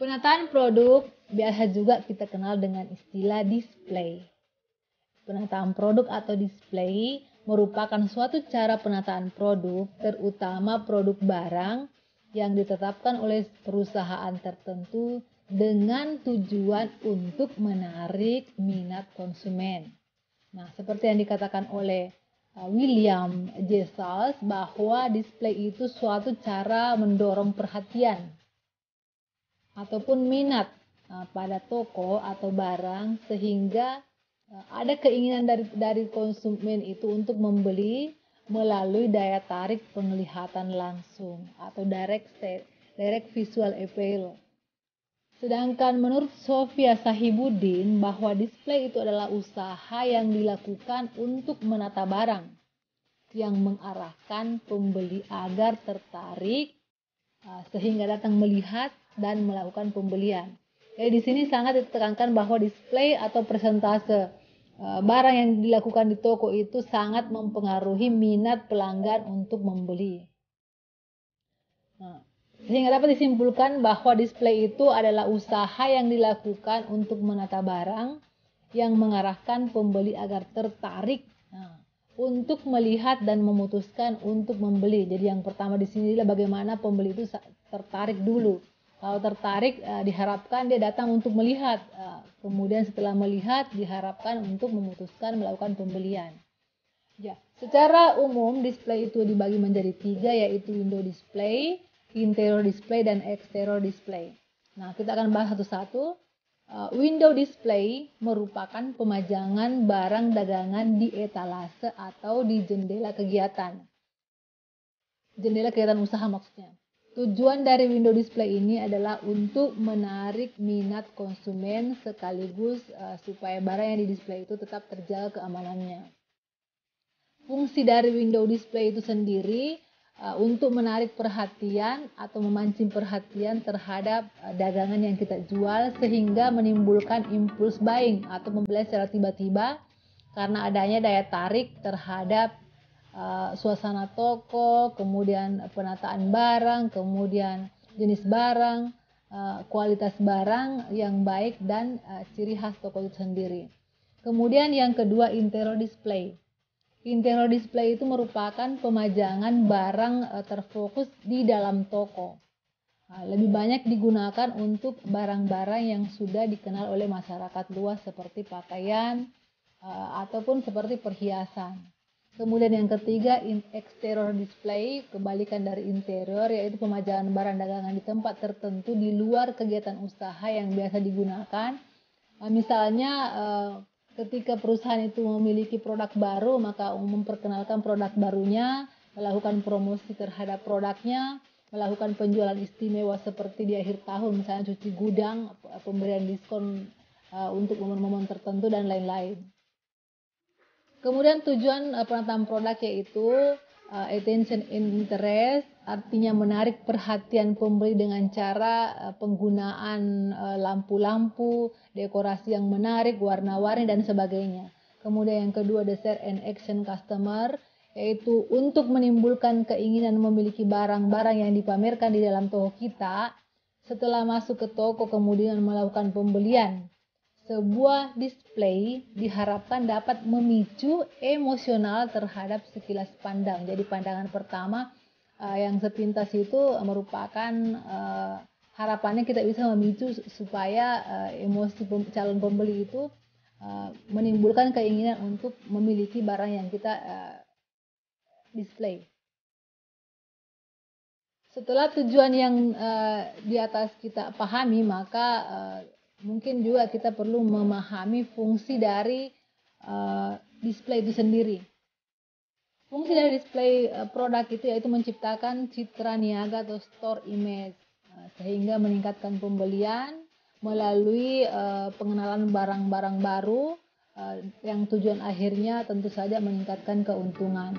Penataan produk biasa juga kita kenal dengan istilah display. Penataan produk atau display merupakan suatu cara penataan produk, terutama produk barang yang ditetapkan oleh perusahaan tertentu dengan tujuan untuk menarik minat konsumen. Nah, seperti yang dikatakan oleh William J. Salz bahwa display itu suatu cara mendorong perhatian ataupun minat pada toko atau barang sehingga ada keinginan dari konsumen itu untuk membeli melalui daya tarik penglihatan langsung atau direct visual appeal. Sedangkan menurut Sofia Sahibuddin bahwa display itu adalah usaha yang dilakukan untuk menata barang yang mengarahkan pembeli agar tertarik sehingga datang melihat dan melakukan pembelian. Jadi di sini sangat ditekankan bahwa display atau presentase barang yang dilakukan di toko itu sangat mempengaruhi minat pelanggan untuk membeli. Sehingga dapat disimpulkan bahwa display itu adalah usaha yang dilakukan untuk menata barang yang mengarahkan pembeli agar tertarik untuk melihat dan memutuskan untuk membeli. Jadi yang pertama di sini adalah bagaimana pembeli itu tertarik dulu. Kalau tertarik diharapkan dia datang untuk melihat. Kemudian setelah melihat diharapkan untuk memutuskan melakukan pembelian. Ya, secara umum display itu dibagi menjadi 3 yaitu window display, interior display, dan exterior display. Nah, kita akan bahas satu-satu. Window display merupakan pemajangan barang dagangan di etalase atau di jendela kegiatan. Jendela kegiatan usaha maksudnya. Tujuan dari window display ini adalah untuk menarik minat konsumen sekaligus supaya barang yang di-display itu tetap terjaga keamanannya. Fungsi dari window display itu sendiri untuk menarik perhatian atau memancing perhatian terhadap dagangan yang kita jual sehingga menimbulkan impuls buying atau membeli secara tiba-tiba karena adanya daya tarik terhadap suasana toko, kemudian penataan barang, kemudian jenis barang, kualitas barang yang baik dan ciri khas toko itu sendiri. Kemudian yang kedua interior display. Interior display itu merupakan pemajangan barang terfokus di dalam toko. Lebih banyak digunakan untuk barang-barang yang sudah dikenal oleh masyarakat luas seperti pakaian ataupun seperti perhiasan. Kemudian yang ketiga exterior display, kebalikan dari interior yaitu pemajangan barang dagangan di tempat tertentu di luar kegiatan usaha yang biasa digunakan. Misalnya ketika perusahaan itu memiliki produk baru, maka memperkenalkan produk barunya, melakukan promosi terhadap produknya, melakukan penjualan istimewa seperti di akhir tahun, misalnya cuci gudang, pemberian diskon untuk momen-momen tertentu, dan lain-lain. Kemudian tujuan penataan produk yaitu attention and interest, artinya menarik perhatian pembeli dengan cara penggunaan lampu-lampu, dekorasi yang menarik, warna-warni, dan sebagainya. Kemudian yang kedua, desire and action customer, yaitu untuk menimbulkan keinginan memiliki barang-barang yang dipamerkan di dalam toko kita. Setelah masuk ke toko kemudian melakukan pembelian. Sebuah display diharapkan dapat memicu emosional terhadap sekilas pandang. Jadi pandangan pertama yang sepintas itu merupakan harapannya kita bisa memicu supaya emosi calon pembeli itu menimbulkan keinginan untuk memiliki barang yang kita display. Setelah tujuan yang di atas kita pahami, maka mungkin juga kita perlu memahami fungsi dari display itu sendiri. Fungsi dari display produk itu yaitu menciptakan citra niaga atau store image, sehingga meningkatkan pembelian melalui pengenalan barang-barang baru yang tujuan akhirnya tentu saja meningkatkan keuntungan.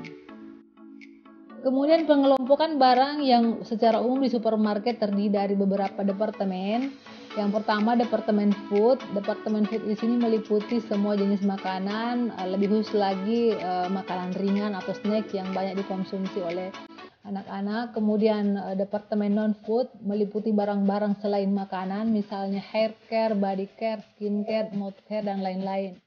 Kemudian pengelompokan barang yang secara umum di supermarket terdiri dari beberapa departemen, Yang pertama, Departemen Food. Departemen Food di sini meliputi semua jenis makanan, lebih khusus lagi makanan ringan atau snack yang banyak dikonsumsi oleh anak-anak. Kemudian Departemen Non-Food meliputi barang-barang selain makanan, misalnya hair care, body care, skin care, mouth care, dan lain-lain.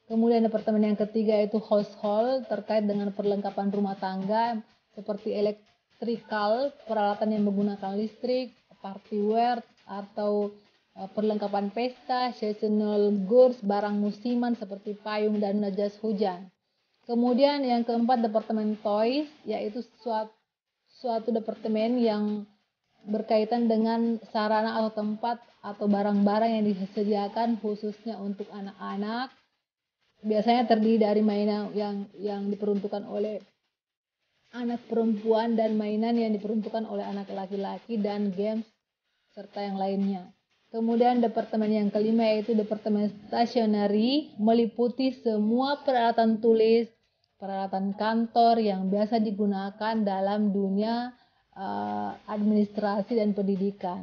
Kemudian departemen yang ketiga itu household, terkait dengan perlengkapan rumah tangga seperti electrical, peralatan yang menggunakan listrik, party wear atau perlengkapan pesta, seasonal goods, barang musiman seperti payung dan jas hujan. Kemudian yang keempat, departemen toys, yaitu suatu departemen yang berkaitan dengan sarana atau tempat atau barang-barang yang disediakan khususnya untuk anak-anak. Biasanya terdiri dari mainan yang diperuntukkan oleh anak perempuan dan mainan yang diperuntukkan oleh anak laki-laki dan games serta yang lainnya. Kemudian departemen yang kelima yaitu departemen stationery, meliputi semua peralatan tulis, peralatan kantor yang biasa digunakan dalam dunia administrasi dan pendidikan.